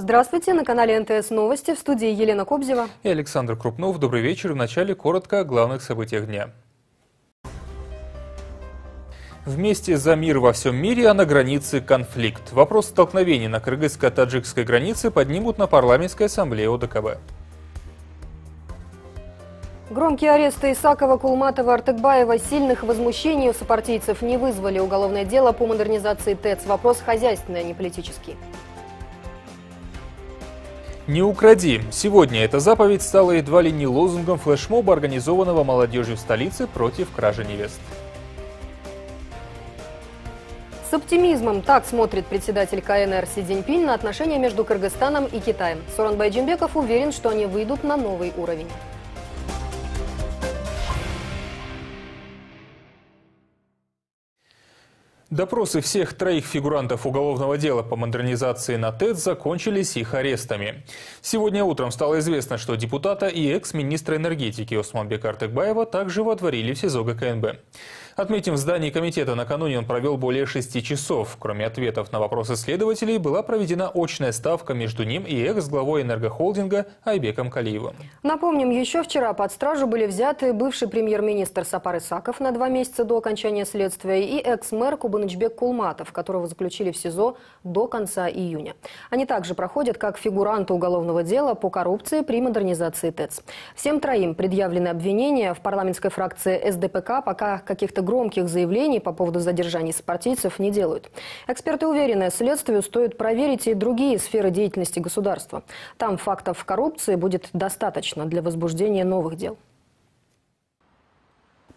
Здравствуйте, на канале НТС Новости, в студии Елена Кобзева и Александр Крупнов. Добрый вечер. Вначале коротко о главных событиях дня. Вместе за мир во всем мире, а на границе конфликт. Вопрос столкновений на кыргызско-таджикской границе поднимут на парламентской ассамблее ОДКБ. Громкие аресты Исакова, Кулматова, Артыкбаева сильных возмущений у сопартийцев не вызвали. Уголовное дело по модернизации ТЭЦ. Вопрос хозяйственный, а не политический. «Не укради». Сегодня эта заповедь стала едва ли не лозунгом флешмоба, организованного молодежью в столице против кражи невест. С оптимизмом так смотрит председатель КНР Си Цзиньпин на отношения между Кыргызстаном и Китаем. Сооронбай Жээнбеков уверен, что они выйдут на новый уровень. Допросы всех троих фигурантов уголовного дела по модернизации на ТЭЦ закончились их арестами. Сегодня утром стало известно, что депутата и экс-министра энергетики Осмонбека Артыкбаева также водворили в СИЗО ГКНБ. Отметим, в здании комитета накануне он провел более 6 часов. Кроме ответов на вопросы следователей, была проведена очная ставка между ним и экс-главой энергохолдинга Айбеком Калиевым. Напомним, еще вчера под стражу были взяты бывший премьер-министр Сапар Исаков на 2 месяца до окончания следствия и экс-мэр Кубанычбек Кулматов, которого заключили в СИЗО до конца июня. Они также проходят как фигуранты уголовного дела по коррупции при модернизации ТЭЦ. Всем троим предъявлены обвинения. В парламентской фракции СДПК пока каких-то громких заявлений по поводу задержаний сопартийцев не делают. Эксперты уверены, следствию стоит проверить и другие сферы деятельности государства. Там фактов коррупции будет достаточно для возбуждения новых дел.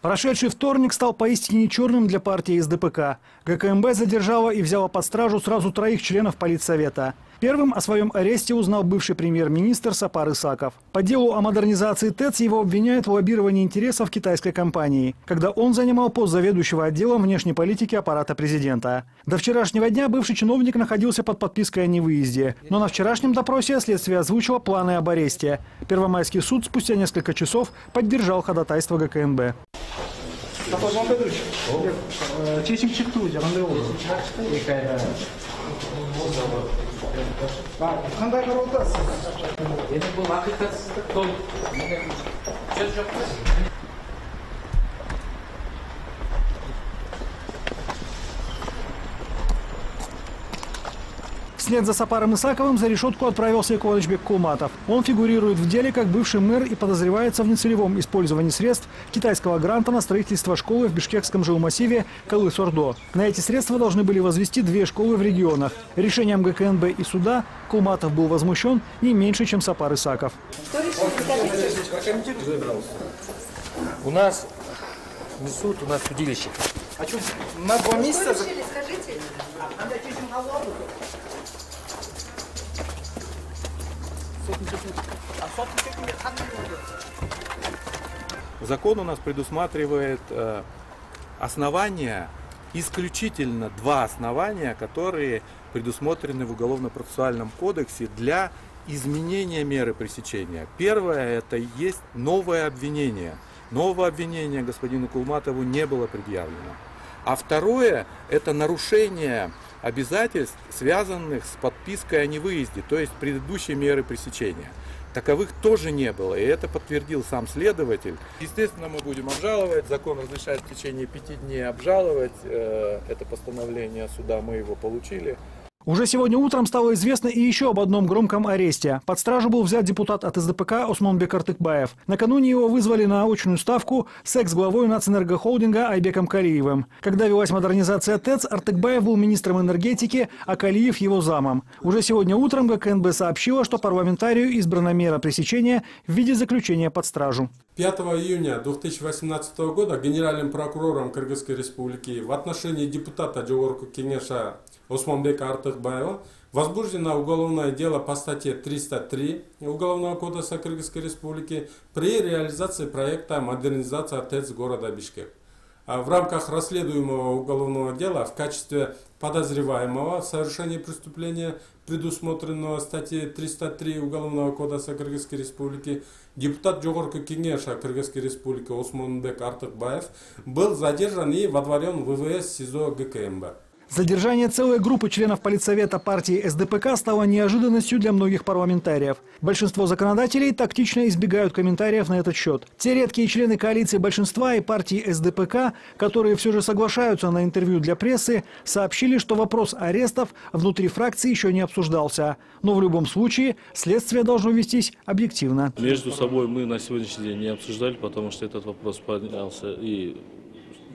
Прошедший вторник стал поистине черным для партии СДПК. ГКМБ задержала и взяла под стражу сразу 3 членов Политсовета. Первым о своем аресте узнал бывший премьер-министр Сапар Исаков. По делу о модернизации ТЭЦ его обвиняют в лоббировании интересов китайской компании, когда он занимал пост заведующего отделом внешней политики аппарата президента. До вчерашнего дня бывший чиновник находился под подпиской о невыезде. Но на вчерашнем допросе следствие озвучило планы об аресте. Первомайский суд спустя несколько часов поддержал ходатайство ГКНБ. Вслед за Сапаром Исаковым за решетку отправился и Кубанычбек Кулматов. Он фигурирует в деле как бывший мэр и подозревается в нецелевом использовании средств китайского гранта на строительство школы в бишкекском жилмассиве Калы-Сордо. На эти средства должны были возвести 2 школы в регионах. Решением ГКНБ и суда Кулматов был возмущен не меньше, чем Сапар Исаков. У нас не суд, у нас судилище. А что, на 2 месяца? Закон у нас предусматривает основания, исключительно 2 основания, которые предусмотрены в Уголовно-процессуальном кодексе для изменения меры пресечения. Первое – это есть новое обвинение. Нового обвинения господину Кулматову не было предъявлено. А второе – это нарушение обязательств, связанных с подпиской о невыезде, то есть предыдущей меры пресечения. Таковых тоже не было, и это подтвердил сам следователь. Естественно, мы будем обжаловать, закон разрешает в течение 5 дней обжаловать это постановление суда, мы его получили. Уже сегодня утром стало известно и еще об одном громком аресте. Под стражу был взят депутат от СДПК Осмонбек Артыкбаев. Накануне его вызвали на очную ставку с экс-главой Нацэнергохолдинга Айбеком Калиевым. Когда велась модернизация ТЭЦ, Артыкбаев был министром энергетики, а Калиев его замом. Уже сегодня утром ГКНБ сообщила, что парламентарию избрана мера пресечения в виде заключения под стражу. 5 июня 2018 года генеральным прокурором Кыргызской республики в отношении депутата Жогорку Кеңеша Осмонбека Артыкбаева возбуждено уголовное дело по статье 303 Уголовного кодекса Кыргызской республики при реализации проекта модернизация ТЭЦ города Бишкек. В рамках расследуемого уголовного дела в качестве подозреваемого в совершении преступления, предусмотренного статьей 303 Уголовного кодекса Кыргызской республики, депутат Жогорку Кеңеша Кыргызской республики Осмонбек Артыкбаев был задержан и водворен в ВВС СИЗО ГКМБ. Задержание целой группы членов Политсовета партии СДПК стало неожиданностью для многих парламентариев. Большинство законодателей тактично избегают комментариев на этот счет. Те редкие члены коалиции большинства и партии СДПК, которые все же соглашаются на интервью для прессы, сообщили, что вопрос арестов внутри фракции еще не обсуждался. Но в любом случае следствие должно вестись объективно. Между собой мы на сегодняшний день не обсуждали, потому что этот вопрос поднялся и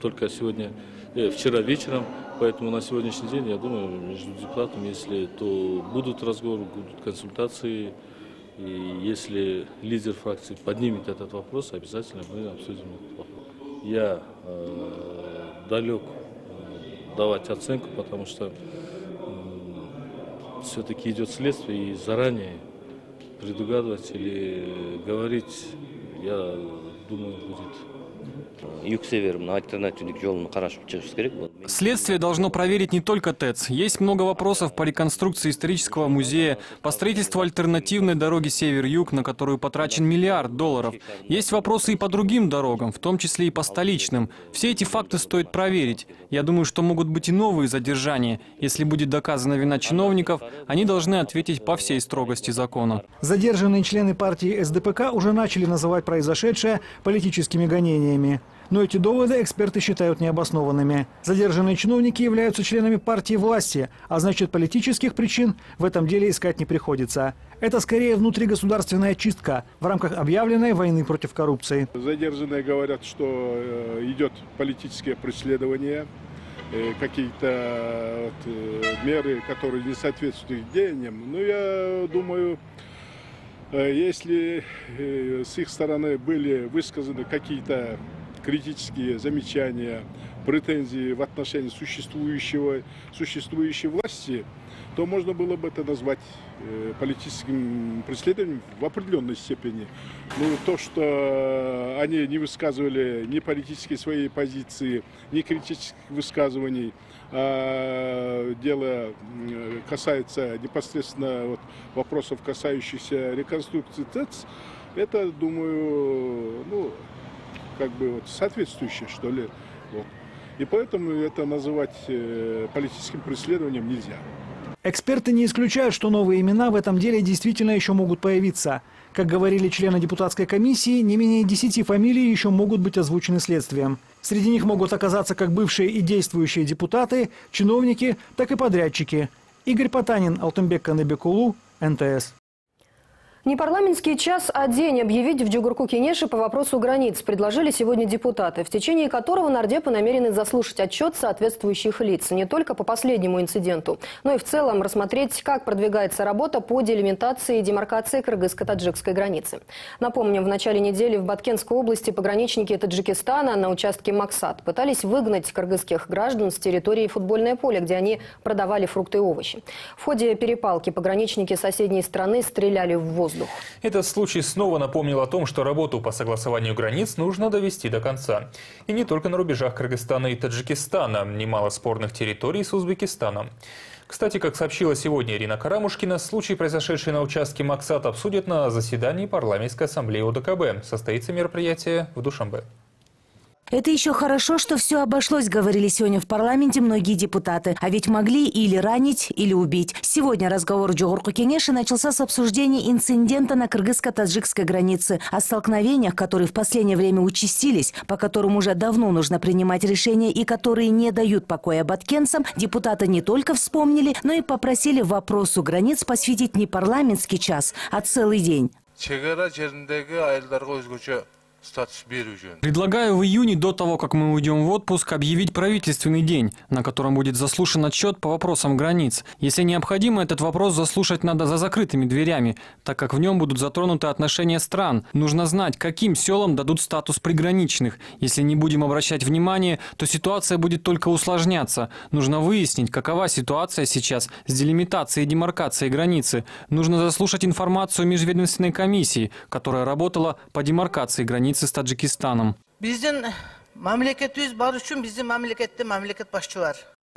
только вчера вечером. Поэтому на сегодняшний день, я думаю, между депутатами, если то будут разговоры, будут консультации. И если лидер фракции поднимет этот вопрос, обязательно мы обсудим этот вопрос. Я далек давать оценку, потому что все-таки идет следствие, и заранее предугадывать или говорить, я думаю, будет. Следствие должно проверить не только ТЭЦ. Есть много вопросов по реконструкции исторического музея, по строительству альтернативной дороги Север-Юг, на которую потрачен $1 миллиард. Есть вопросы и по другим дорогам, в том числе и по столичным. Все эти факты стоит проверить. Я думаю, что могут быть и новые задержания. Если будет доказана вина чиновников, они должны ответить по всей строгости закона. Задержанные члены партии СДПК уже начали называть произошедшее политическими гонениями. Но эти доводы эксперты считают необоснованными. Задержанные чиновники являются членами партии власти, а значит, политических причин в этом деле искать не приходится. Это скорее внутригосударственная чистка в рамках объявленной войны против коррупции. Задержанные говорят, что идет политическое преследование, какие-то меры, которые не соответствуют их деяниям. Но я думаю, если с их стороны были высказаны какие-то критические замечания, претензии в отношении существующей власти, то можно было бы это назвать политическим преследованием в определенной степени. Но то, что они не высказывали ни политической своей позиции, ни критических высказываний, а дело касается непосредственно вопросов, касающихся реконструкции ТЭЦ, это, думаю, соответствующее, что ли. И поэтому это называть политическим преследованием нельзя. Эксперты не исключают, что новые имена в этом деле действительно еще могут появиться. Как говорили члены депутатской комиссии, не менее 10 фамилий еще могут быть озвучены следствием. Среди них могут оказаться как бывшие и действующие депутаты, чиновники, так и подрядчики. Игорь Потанин, Алтынбек Каныбекулу, НТС. Не парламентский час, а день объявить в Джугурку-Кенеше по вопросу границ предложили сегодня депутаты, в течение которого нардепы намерены заслушать отчет соответствующих лиц не только по последнему инциденту, но и в целом рассмотреть, как продвигается работа по делимитации и демаркации кыргызско-таджикской границы. Напомним, в начале недели в Баткенской области пограничники Таджикистана на участке Максат пытались выгнать кыргызских граждан с территории футбольное поле, где они продавали фрукты и овощи. В ходе перепалки пограничники соседней страны стреляли в воздух. Этот случай снова напомнил о том, что работу по согласованию границ нужно довести до конца. И не только на рубежах Кыргызстана и Таджикистана. Немало спорных территорий с Узбекистаном. Кстати, как сообщила сегодня Ирина Карамушкина, случай, произошедший на участке Максат, обсудят на заседании парламентской ассамблеи ОДКБ. Состоится мероприятие в Душанбе. Это еще хорошо, что все обошлось, говорили сегодня в парламенте многие депутаты. А ведь могли или ранить, или убить. Сегодня разговор в Джугурку-Кенеше начался с обсуждения инцидента на кыргызско-таджикской границе. О столкновениях, которые в последнее время участились, по которым уже давно нужно принимать решения и которые не дают покоя баткенцам, депутаты не только вспомнили, но и попросили вопросу границ посвятить не парламентский час, а целый день. Предлагаю в июне, до того, как мы уйдем в отпуск, объявить правительственный день, на котором будет заслушан отчет по вопросам границ. Если необходимо, этот вопрос заслушать надо за закрытыми дверями, так как в нем будут затронуты отношения стран. Нужно знать, каким селам дадут статус приграничных. Если не будем обращать внимание, то ситуация будет только усложняться. Нужно выяснить, какова ситуация сейчас с делимитацией и демаркацией границы. Нужно заслушать информацию межведомственной комиссии, которая работала по демаркации границы с Таджикистаном.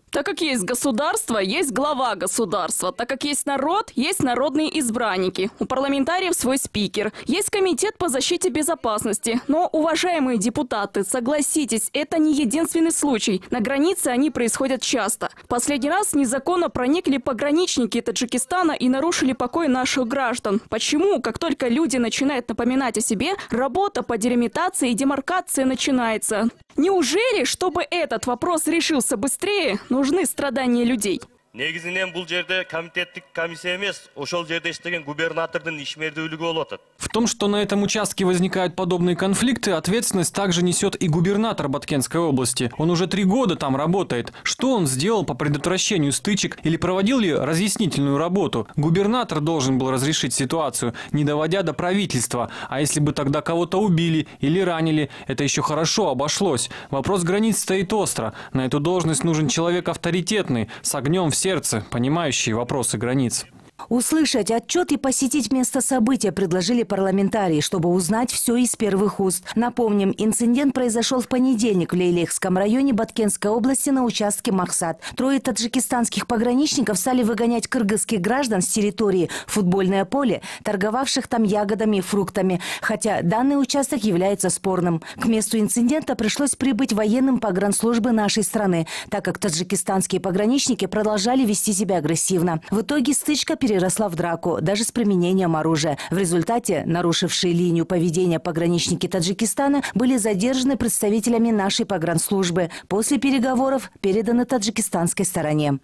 Так как есть государство, есть глава государства. Так как есть народ, есть народные избранники. У парламентариев свой спикер. Есть комитет по защите безопасности. Но, уважаемые депутаты, согласитесь, это не единственный случай. На границе они происходят часто. Последний раз незаконно проникли пограничники Таджикистана и нарушили покой наших граждан. Почему, как только люди начинают напоминать о себе, работа по делимитации и демаркации начинается? Неужели, чтобы этот вопрос решился быстрее, нужны страдания людей? Негизинен бул жерде комитеттик комиссия эмес, ошол жерде иштеген губернатордун ишмердүүлүгү болуп атат. В том, что на этом участке возникают подобные конфликты, ответственность также несет и губернатор Баткенской области. Он уже 3 года там работает. Что он сделал по предотвращению стычек или проводил ли разъяснительную работу? Губернатор должен был разрешить ситуацию, не доводя до правительства. А если бы тогда кого-то убили или ранили, это еще хорошо обошлось. Вопрос границ стоит остро. На эту должность нужен человек авторитетный, с огнем в сердце, понимающий вопросы границ. Услышать отчет и посетить место события предложили парламентарии, чтобы узнать все из первых уст. Напомним, инцидент произошел в понедельник в Лейлехском районе Баткенской области на участке Махсат. 3 таджикистанских пограничников стали выгонять кыргызских граждан с территории футбольное поле, торговавших там ягодами и фруктами, хотя данный участок является спорным. К месту инцидента пришлось прибыть военным погранслужбы нашей страны, так как таджикистанские пограничники продолжали вести себя агрессивно. В итоге стычка переросла в драку, даже с применением оружия. В результате нарушившие линию поведения пограничники Таджикистана были задержаны представителями нашей погранслужбы. После переговоров переданы таджикистанской стороне.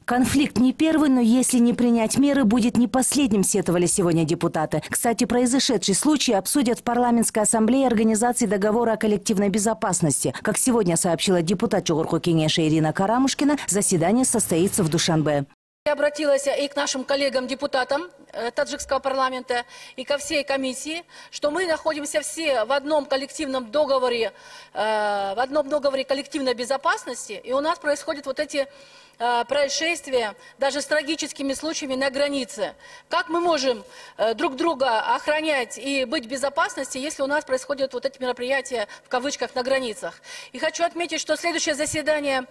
Конфликт не первый, но если не принять меры, будет не последним, сетовали сегодня депутаты. Кстати, произошедший случай обсудят в парламентской ассамблее Организации договора о коллективной безопасности. Как сегодня сообщила депутат Чугурку Кенеша Ирина Карамушкина, заседание состоится в Душанбе. Я обратилась и к нашим коллегам-депутатам таджикского парламента, и ко всей комиссии, что мы находимся все в одном коллективном договоре, коллективной безопасности, и у нас происходят вот эти происшествия, даже с трагическими случаями на границе. Как мы можем друг друга охранять и быть в безопасности, если у нас происходят вот эти мероприятия, в кавычках, на границах? И хочу отметить, что следующее заседание,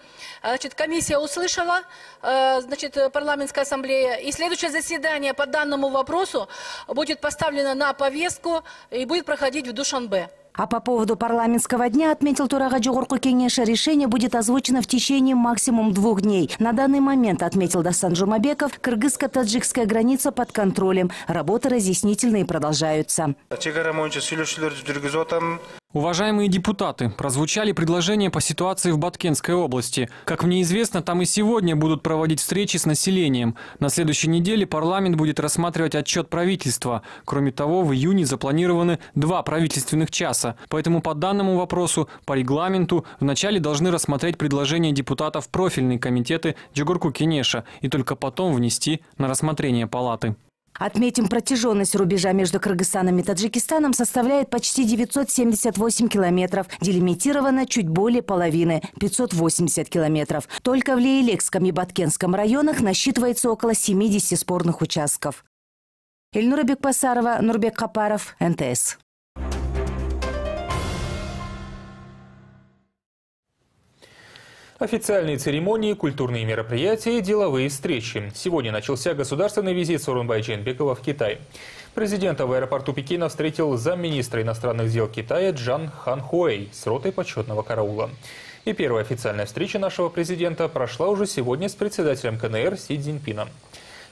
комиссия услышала, парламентская ассамблея, и следующее заседание по данному вопросу будет поставлено на повестку и будет проходить в Душанбе. А по поводу парламентского дня, отметил Турага Джугурку Кенеша, решение будет озвучено в течение максимум 2 дней. На данный момент, отметил Дасан Жумабеков, кыргызско-таджикская граница под контролем. Работы разъяснительные продолжаются. Уважаемые депутаты, прозвучали предложения по ситуации в Баткенской области. Как мне известно, там и сегодня будут проводить встречи с населением. На следующей неделе парламент будет рассматривать отчет правительства. Кроме того, в июне запланированы 2 правительственных часа. Поэтому по данному вопросу, по регламенту, вначале должны рассмотреть предложения депутатов профильные комитеты Джугурку Кенеша и только потом внести на рассмотрение палаты. Отметим, протяженность рубежа между Кыргызстаном и Таджикистаном составляет почти 978 километров. Делимитировано чуть более половины – 580 километров. Только в Лейлехском и Баткенском районах насчитывается около 70 спорных участков. Эльнура Бекпасарова, Нурбек Капаров, НТС. Официальные церемонии, культурные мероприятия и деловые встречи. Сегодня начался государственный визит Сооронбая Жээнбекова в Китай. Президента в аэропорту Пекина встретил замминистра иностранных дел Китая Чжан Ханхуэй с ротой почетного караула. И первая официальная встреча нашего президента прошла уже сегодня с председателем КНР Си Цзиньпином.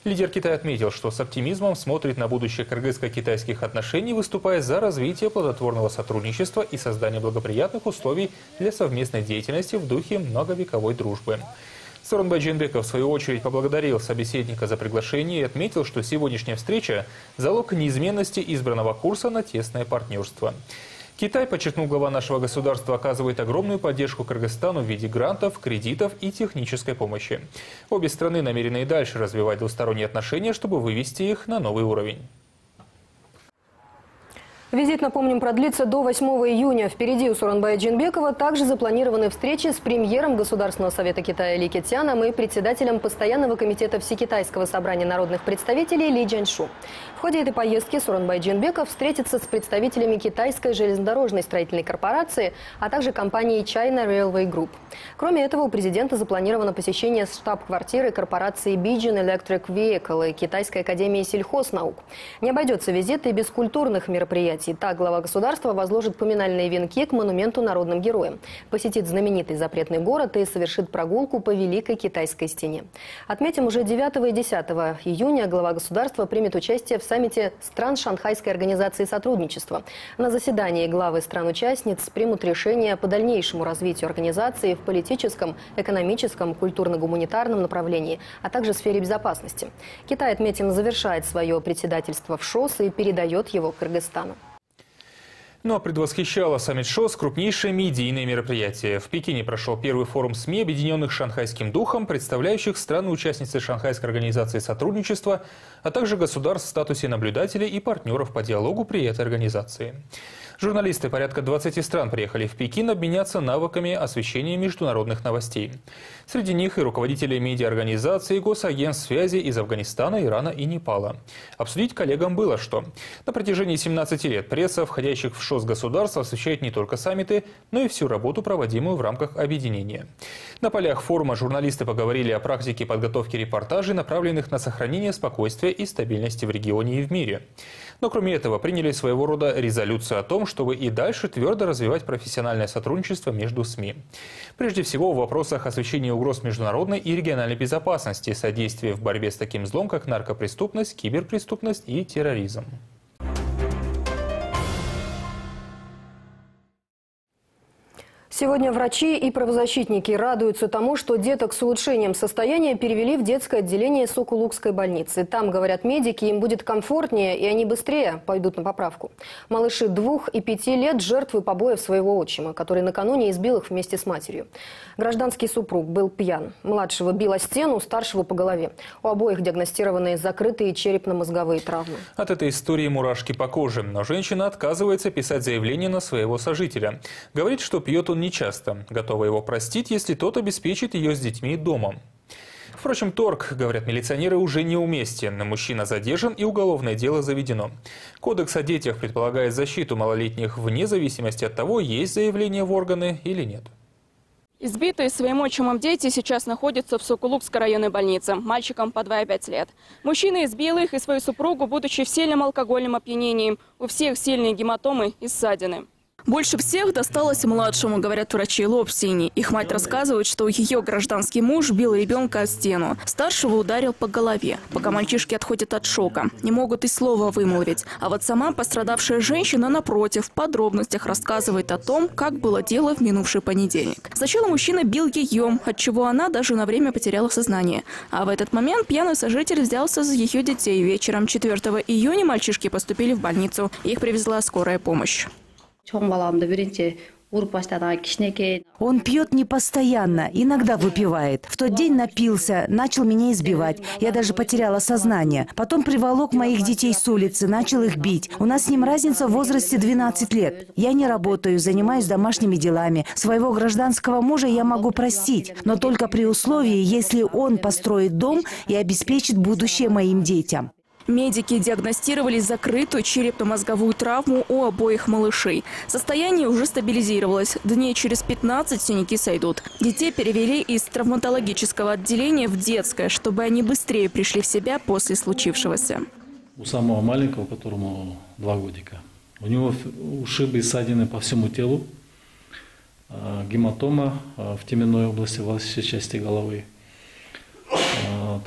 Лидер Китая отметил, что с оптимизмом смотрит на будущее кыргызско-китайских отношений, выступая за развитие плодотворного сотрудничества и создание благоприятных условий для совместной деятельности в духе многовековой дружбы. Сооронбай Жээнбеков, в свою очередь, поблагодарил собеседника за приглашение и отметил, что сегодняшняя встреча – залог неизменности избранного курса на тесное партнерство. Китай, подчеркнул глава нашего государства, оказывает огромную поддержку Кыргызстану в виде грантов, кредитов и технической помощи. Обе страны намерены и дальше развивать двусторонние отношения, чтобы вывести их на новый уровень. Визит, напомним, продлится до 8 июня. Впереди у Сооронбая Джинбекова также запланированы встречи с премьером Государственного совета Китая Ли Кетяном и председателем Постоянного комитета Всекитайского собрания народных представителей Ли Джаньшу. В ходе этой поездки Сооронбай Джинбеков встретится с представителями китайской железнодорожной строительной корпорации, а также компании China Railway Group. Кроме этого, у президента запланировано посещение штаб-квартиры корпорации Bijin Electric Vehicle и Китайской академии сельхознаук. Не обойдется визит и без культурных мероприятий. Так глава государства возложит поминальные венки к монументу народным героям, посетит знаменитый запретный город и совершит прогулку по Великой Китайской стене. Отметим, уже 9 и 10 июня глава государства примет участие в саммите стран Шанхайской организации сотрудничества. На заседании главы стран-участниц примут решения по дальнейшему развитию организации в политическом, экономическом, культурно-гуманитарном направлении, а также в сфере безопасности. Китай, отметим, завершает свое председательство в ШОС и передает его Кыргызстану. Ну а предвосхищало саммит ШОС крупнейшее медийное мероприятие. В Пекине прошел первый форум СМИ, объединенных шанхайским духом, представляющих страны-участницы Шанхайской организации сотрудничества, а также государств в статусе наблюдателей и партнеров по диалогу при этой организации. Журналисты порядка 20 стран приехали в Пекин обменяться навыками освещения международных новостей. Среди них и руководители медиаорганизаций и госагентств связи из Афганистана, Ирана и Непала. Обсудить коллегам было что. На протяжении 17 лет пресса, входящих в ШОС государств, освещает не только саммиты, но и всю работу, проводимую в рамках объединения. На полях форума журналисты поговорили о практике подготовки репортажей, направленных на сохранение спокойствия и стабильности в регионе и в мире. Но кроме этого приняли своего рода резолюцию о том, чтобы и дальше твердо развивать профессиональное сотрудничество между СМИ. Прежде всего в вопросах освещения угроз международной и региональной безопасности, содействия в борьбе с таким злом, как наркопреступность, киберпреступность и терроризм. Сегодня врачи и правозащитники радуются тому, что деток с улучшением состояния перевели в детское отделение Сокулукской больницы. Там, говорят медики, им будет комфортнее и они быстрее пойдут на поправку. Малыши 2 и 5 лет – жертвы побоев своего отчима, который накануне избил их вместе с матерью. Гражданский супруг был пьян. Младшего бил о стену, старшего по голове. У обоих диагностированы закрытые черепно-мозговые травмы. От этой истории мурашки по коже. Но женщина отказывается писать заявление на своего сожителя. Говорит, что пьет он нечасто. Готова его простить, если тот обеспечит ее с детьми дома. Впрочем, торг, говорят милиционеры, уже неуместен. Мужчина задержан и уголовное дело заведено. Кодекс о детях предполагает защиту малолетних вне зависимости от того, есть заявление в органы или нет. Избитые своим отчимом дети сейчас находятся в Сокулукской районной больнице. Мальчикам по 2 и 5 лет. Мужчина избил их и свою супругу, будучи в сильном алкогольном опьянении. У всех сильные гематомы и ссадины. Больше всех досталось младшему, говорят врачи, лоб синий. Их мать рассказывает, что ее гражданский муж бил ребенка о стену. Старшего ударил по голове. Пока мальчишки отходят от шока, не могут и слова вымолвить. А вот сама пострадавшая женщина, напротив, в подробностях рассказывает о том, как было дело в минувший понедельник. Сначала мужчина бил ее, отчего она даже на время потеряла сознание. А в этот момент пьяный сожитель взялся за ее детей. Вечером 4 июня мальчишки поступили в больницу. Их привезла скорая помощь. Он пьет не постоянно, иногда выпивает. В тот день напился, начал меня избивать. Я даже потеряла сознание. Потом приволок моих детей с улицы, начал их бить. У нас с ним разница в возрасте 12 лет. Я не работаю, занимаюсь домашними делами. Своего гражданского мужа я могу простить, но только при условии, если он построит дом и обеспечит будущее моим детям. Медики диагностировали закрытую черепно-мозговую травму у обоих малышей. Состояние уже стабилизировалось. Дней через 15 синяки сойдут. Детей перевели из травматологического отделения в детское, чтобы они быстрее пришли в себя после случившегося. У самого маленького, которому 2 годика, у него ушибы и ссадины по всему телу, гематома в теменной области, во всей части головы,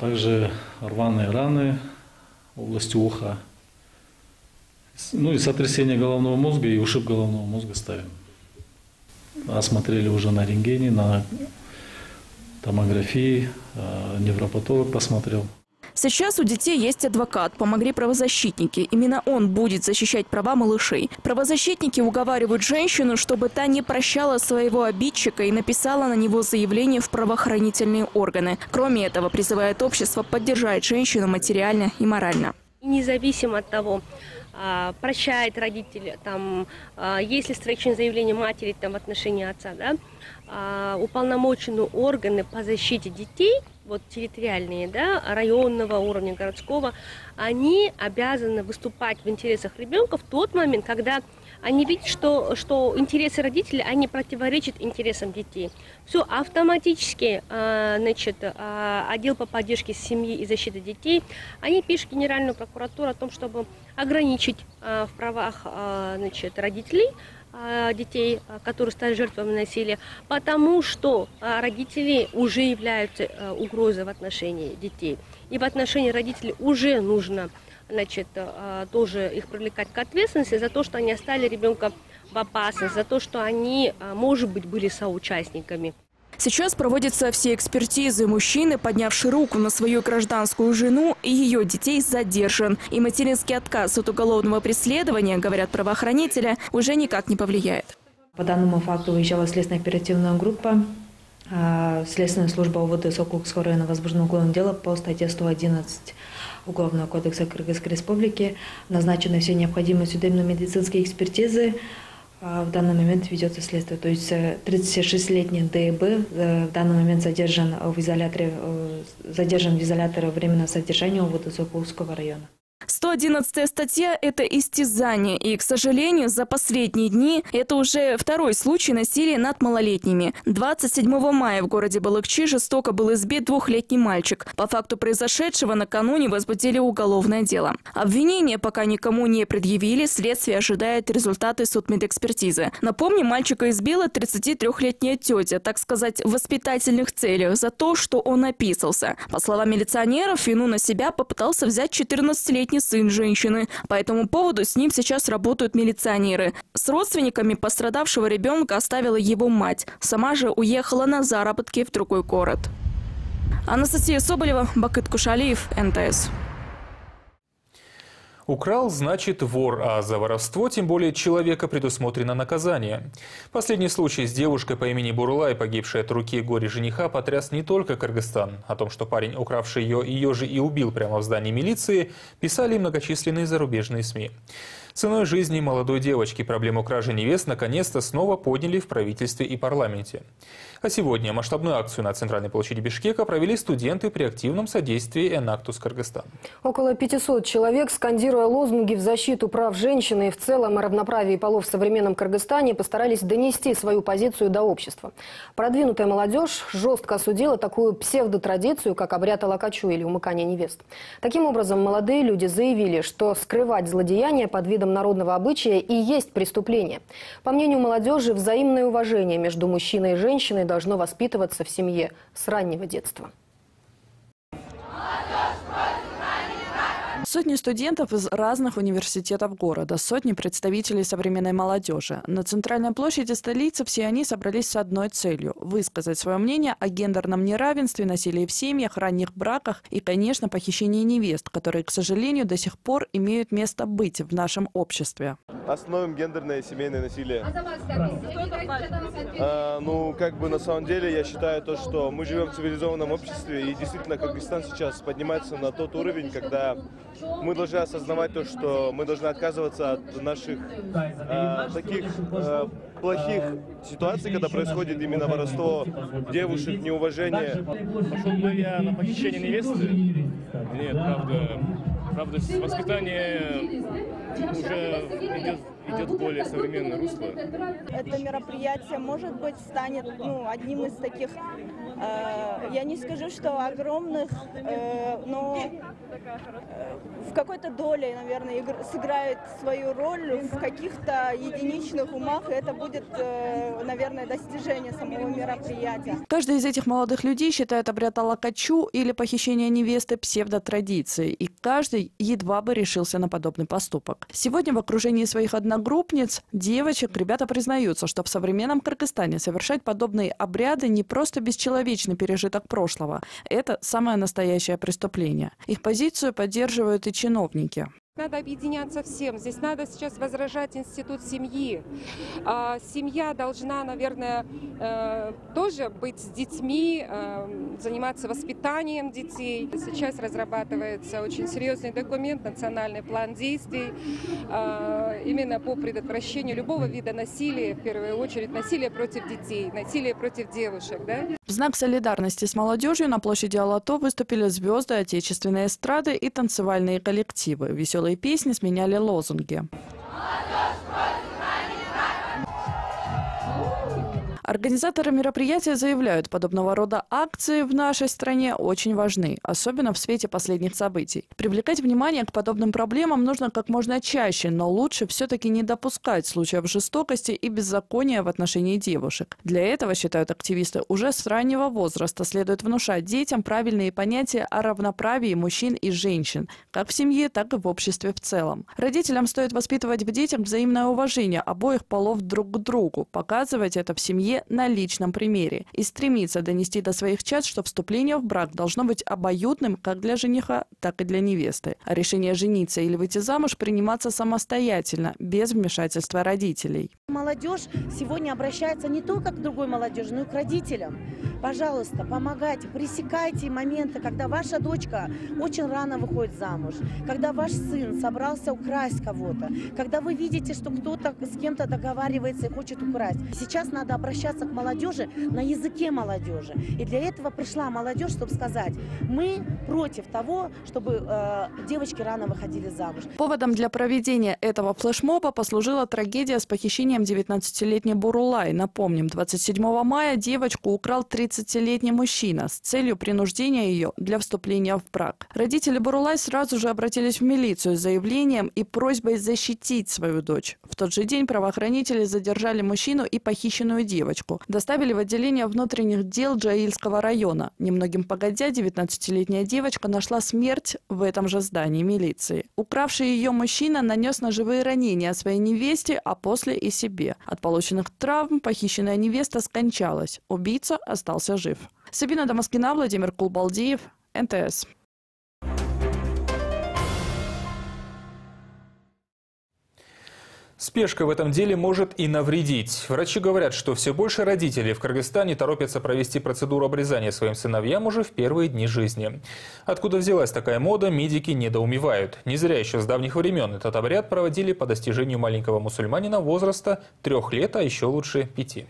также рваные раны в области уха, ну и сотрясение головного мозга и ушиб головного мозга ставим. Осмотрели уже на рентгене, на томографии, невропатолог посмотрел. Сейчас у детей есть адвокат, помогли правозащитники. Именно он будет защищать права малышей. Правозащитники уговаривают женщину, чтобы та не прощала своего обидчика и написала на него заявление в правоохранительные органы. Кроме этого, призывает общество поддержать женщину материально и морально. Независимо от того, прощает родитель, там, есть ли встречное заявление матери там, в отношении отца, да, уполномоченные органы по защите детей, вот территориальные, да, районного уровня, городского, они обязаны выступать в интересах ребенка в тот момент, когда они видят, что интересы родителей, они противоречат интересам детей. Все автоматически, значит, отдел по поддержке семьи и защиты детей, они пишут в Генеральную прокуратуру о том, чтобы ограничить в правах, значит, родителей, детей, которые стали жертвами насилия, потому что родители уже являются угрозой в отношении детей. И в отношении родителей уже нужно, значит, тоже их привлекать к ответственности за то, что они оставили ребенка в опасности, за то, что они, может быть, были соучастниками. Сейчас проводятся все экспертизы. Мужчина, поднявший руку на свою гражданскую жену и ее детей, задержан. И материнский отказ от уголовного преследования, говорят правоохранители, уже никак не повлияет. По данному факту выезжала следственно-оперативная группа. Следственная служба УВД Сокулукского района возбуждено уголовное дело по статье 111 Уголовного кодекса Кыргызской Республики. Назначены все необходимые судебно-медицинские экспертизы. В данный момент ведется следствие. То есть 36-летний ДЭБ в данный момент задержан в изоляторе временного содержания УВД Сокулукского района. 111-я статья – это истязание. И, к сожалению, за последние дни это уже второй случай насилия над малолетними. 27 мая в городе Балыкчи жестоко был избит двухлетний мальчик. По факту произошедшего накануне возбудили уголовное дело. Обвинения пока никому не предъявили. Следствие ожидает результаты судмедэкспертизы. Напомню, мальчика избила 33-летняя тетя, так сказать, в воспитательных целях за то, что он описался. По словам милиционеров, вину на себя попытался взять 14-летний сын женщины. По этому поводу с ним сейчас работают милиционеры. С родственниками пострадавшего ребенка оставила его мать. Сама же уехала на заработки в другой город. Анастасия Соболева, Бакыт Кушалиев, НТС. Украл – значит вор, а за воровство, тем более человека, предусмотрено наказание. Последний случай с девушкой по имени Бурлай, погибшей от руки горе-жениха, потряс не только Кыргызстан. О том, что парень, укравший ее же и убил прямо в здании милиции, писали многочисленные зарубежные СМИ. Ценой жизни молодой девочки проблему кражи невест наконец-то снова подняли в правительстве и парламенте. А сегодня масштабную акцию на центральной площади Бишкека провели студенты при активном содействии Энактус Кыргызстан. Около 500 человек, скандируя лозунги в защиту прав женщины и в целом о равноправии полов в современном Кыргызстане, постарались донести свою позицию до общества. Продвинутая молодежь жестко осудила такую псевдотрадицию, как обряд алакачу или умыкание невест. Таким образом, молодые люди заявили, что скрывать злодеяния под видом народного обычая и есть преступление. По мнению молодежи, взаимное уважение между мужчиной и женщиной должно воспитываться в семье с раннего детства. Сотни студентов из разных университетов города, сотни представителей современной молодежи. На центральной площади столицы все они собрались с одной целью – высказать свое мнение о гендерном неравенстве, насилии в семьях, ранних браках и, конечно, похищении невест, которые, к сожалению, до сих пор имеют место быть в нашем обществе. Остановим гендерное и семейное насилие. На самом деле, я считаю то, что мы живем в цивилизованном обществе, и действительно Кыргызстан сейчас поднимается на тот уровень, когда мы должны осознавать то, что мы должны отказываться от наших таких плохих ситуаций, когда происходит именно воровство девушек, неуважение. Пошел бы я на похищение невесты? Нет, правда, воспитание уже идет в более современное русло. Это мероприятие, может быть, станет одним из таких, я не скажу, что огромных, но в какой-то доле, наверное, сыграет свою роль в каких-то единичных умах, и это будет, наверное, достижение самого мероприятия. Каждый из этих молодых людей считает обряд алакачу или похищение невесты псевдотрадицией, и каждый едва бы решился на подобный поступок. Сегодня в окружении своих одногруппниц, девочек, ребята признаются, что в современном Кыргызстане совершать подобные обряды не просто бесчеловечный пережиток прошлого. Это самое настоящее преступление. Их позицию поддерживают и чиновники. Надо объединяться всем. Здесь надо сейчас возрождать институт семьи. Семья должна, наверное, тоже быть с детьми, заниматься воспитанием детей. Сейчас разрабатывается очень серьезный документ, национальный план действий, именно по предотвращению любого вида насилия, в первую очередь насилия против детей, насилия против девушек. Да? В знак солидарности с молодежью на площади Алато выступили звезды отечественной эстрады и танцевальные коллективы. Веселые песни сменяли лозунги. Организаторы мероприятия заявляют, подобного рода акции в нашей стране очень важны, особенно в свете последних событий. Привлекать внимание к подобным проблемам нужно как можно чаще, но лучше все-таки не допускать случаев жестокости и беззакония в отношении девушек. Для этого, считают активисты, уже с раннего возраста следует внушать детям правильные понятия о равноправии мужчин и женщин, как в семье, так и в обществе в целом. Родителям стоит воспитывать в детях взаимное уважение обоих полов друг к другу, показывать это в семье на личном примере и стремиться донести до своих чад, что вступление в брак должно быть обоюдным как для жениха, так и для невесты. А решение жениться или выйти замуж приниматься самостоятельно, без вмешательства родителей. Молодежь сегодня обращается не только к другой молодежи, но и к родителям. Пожалуйста, помогайте, пресекайте моменты, когда ваша дочка очень рано выходит замуж, когда ваш сын собрался украсть кого-то, когда вы видите, что кто-то с кем-то договаривается и хочет украсть. Сейчас надо обращаться к молодежи на языке молодежи. И для этого пришла молодежь, чтобы сказать, мы против того, чтобы девочки рано выходили замуж. Поводом для проведения этого флешмоба послужила трагедия с похищением 19-летней Бурулай. Напомним, 27 мая девочку украл 30-летний мужчина с целью принуждения ее для вступления в брак. Родители Бурулай сразу же обратились в милицию с заявлением и просьбой защитить свою дочь. В тот же день правоохранители задержали мужчину и похищенную девочку. Доставили в отделение внутренних дел Джаильского района. Немногим погодя, 19-летняя девочка нашла смерть в этом же здании милиции. Укравший ее мужчина нанес ножевые ранения своей невесте, а после и себе. От полученных травм похищенная невеста скончалась. Убийца остался жив. Сабина Дамаскина, Владимир Кулбалдиев, НТС. Спешка в этом деле может и навредить. Врачи говорят, что все больше родителей в Кыргызстане торопятся провести процедуру обрезания своим сыновьям уже в первые дни жизни. Откуда взялась такая мода, медики недоумевают. Не зря еще с давних времен этот обряд проводили по достижению маленького мусульманина возраста 3 лет, а еще лучше 5.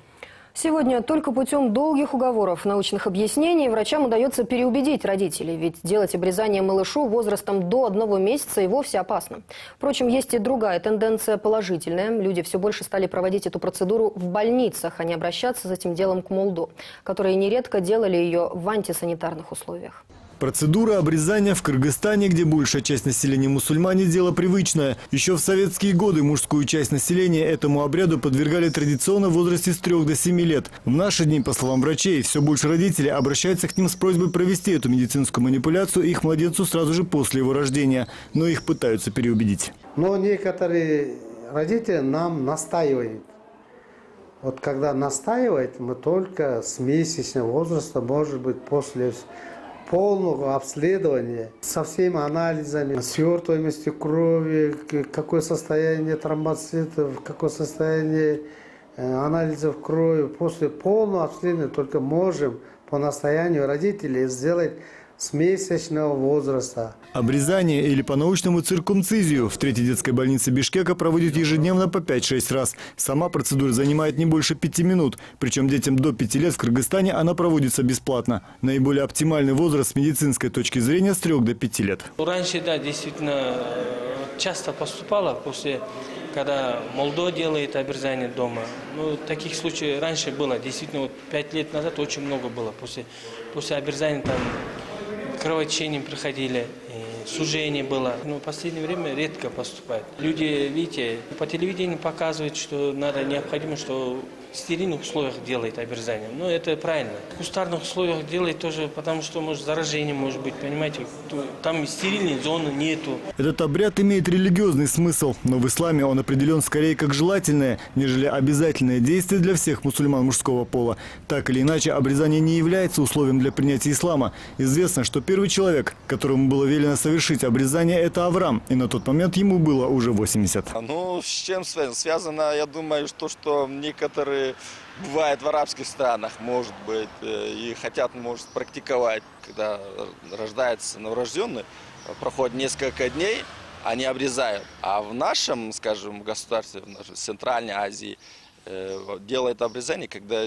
Сегодня только путем долгих уговоров, научных объяснений врачам удается переубедить родителей, ведь делать обрезание малышу возрастом до 1 месяца и вовсе опасно. Впрочем, есть и другая тенденция положительная. Люди все больше стали проводить эту процедуру в больницах, а не обращаться с этим делом к молду, которые нередко делали ее в антисанитарных условиях. Процедура обрезания в Кыргызстане, где большая часть населения мусульмане, дело привычное. Еще в советские годы мужскую часть населения этому обряду подвергали традиционно в возрасте с 3 до 7 лет. В наши дни, по словам врачей, все больше родителей обращаются к ним с просьбой провести эту медицинскую манипуляцию их младенцу сразу же после его рождения. Но их пытаются переубедить. Но некоторые родители нам настаивают. Вот когда настаивают, мы только с месячного возраста, может быть, после полного обследования со всеми анализами, свертываемостью крови, какое состояние тромбоцитов, какое состояние анализов крови. После полного обследования только можем по настоянию родителей сделать с месячного возраста. Обрезание или по-научному циркумцизию в 3-й детской больнице Бишкека проводят ежедневно по 5-6 раз. Сама процедура занимает не больше 5 минут. Причем детям до 5 лет в Кыргызстане она проводится бесплатно. Наиболее оптимальный возраст с медицинской точки зрения с 3 до 5 лет. Раньше, да, действительно часто поступало когда молодой делает обрезание дома. Ну, таких случаев раньше было. Действительно, 5 лет назад очень много было. После обрезания там кровотечение проходили, сужение было. Но в последнее время редко поступает. Люди, видите, по телевидению показывают, что необходимо, что в стерильных условиях делает обрезание. Ну, это правильно. В кустарных условиях делает тоже, потому что, может, заражение может быть, понимаете. Там стерильной зоны нету. Этот обряд имеет религиозный смысл, но в исламе он определен скорее как желательное, нежели обязательное действие для всех мусульман мужского пола. Так или иначе, обрезание не является условием для принятия ислама. Известно, что первый человек, которому было велено совершить обрезание, это Авраам, и на тот момент ему было уже 80. Ну, с чем связано, я думаю, что некоторые бывает в арабских странах, может быть, и хотят, может, практиковать, когда рождается новорожденный, проходит несколько дней, они обрезают. А в нашем, скажем, государстве, в нашей Центральной Азии, делают обрезание, когда,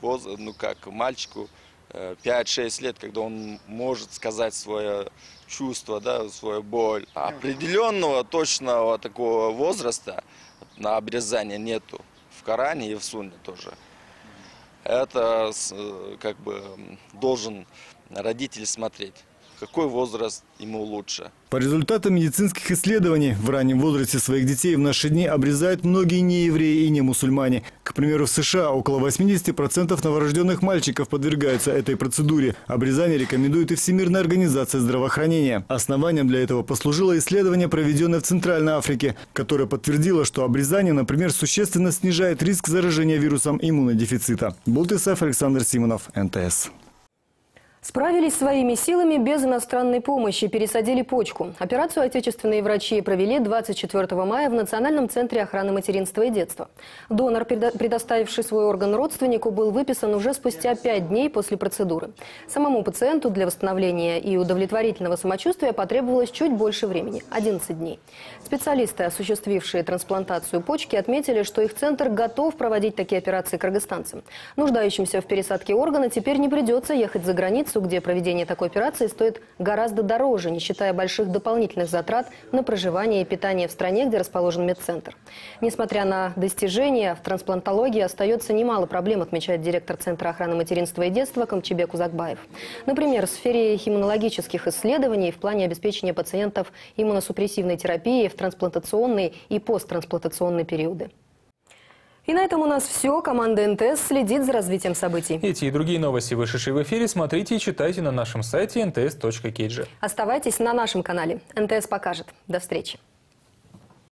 ну, как мальчику 5-6 лет, когда он может сказать свое чувство, да, свою боль. Определенного точного такого возраста на обрезание нету. В Коране и в Сунне тоже. Это как бы должен родитель смотреть, какой возраст ему лучше. По результатам медицинских исследований, в раннем возрасте своих детей в наши дни обрезают многие неевреи и не мусульмане. К примеру, в США около 80% новорожденных мальчиков подвергаются этой процедуре. Обрезание рекомендует и Всемирная организация здравоохранения. Основанием для этого послужило исследование, проведенное в Центральной Африке, которое подтвердило, что обрезание, например, существенно снижает риск заражения вирусом иммунодефицита. Бултисов, Александр Симонов, НТС. Справились своими силами без иностранной помощи, пересадили почку. Операцию отечественные врачи провели 24 мая в Национальном центре охраны материнства и детства. Донор, предоставивший свой орган родственнику, был выписан уже спустя 5 дней после процедуры. Самому пациенту для восстановления и удовлетворительного самочувствия потребовалось чуть больше времени – 11 дней. Специалисты, осуществившие трансплантацию почки, отметили, что их центр готов проводить такие операции кыргызстанцам. Нуждающимся в пересадке органа теперь не придется ехать за границу, где проведение такой операции стоит гораздо дороже, не считая больших дополнительных затрат на проживание и питание в стране, где расположен медцентр. Несмотря на достижения, в трансплантологии остается немало проблем, отмечает директор Центра охраны материнства и детства Камчебек Узакбаев. Например, в сфере иммунологических исследований в плане обеспечения пациентов иммуносупрессивной терапией в трансплантационные и посттрансплантационные периоды. И на этом у нас все. Команда НТС следит за развитием событий. Эти и другие новости, вышедшие в эфире, смотрите и читайте на нашем сайте nts.kg. Оставайтесь на нашем канале. НТС покажет. До встречи.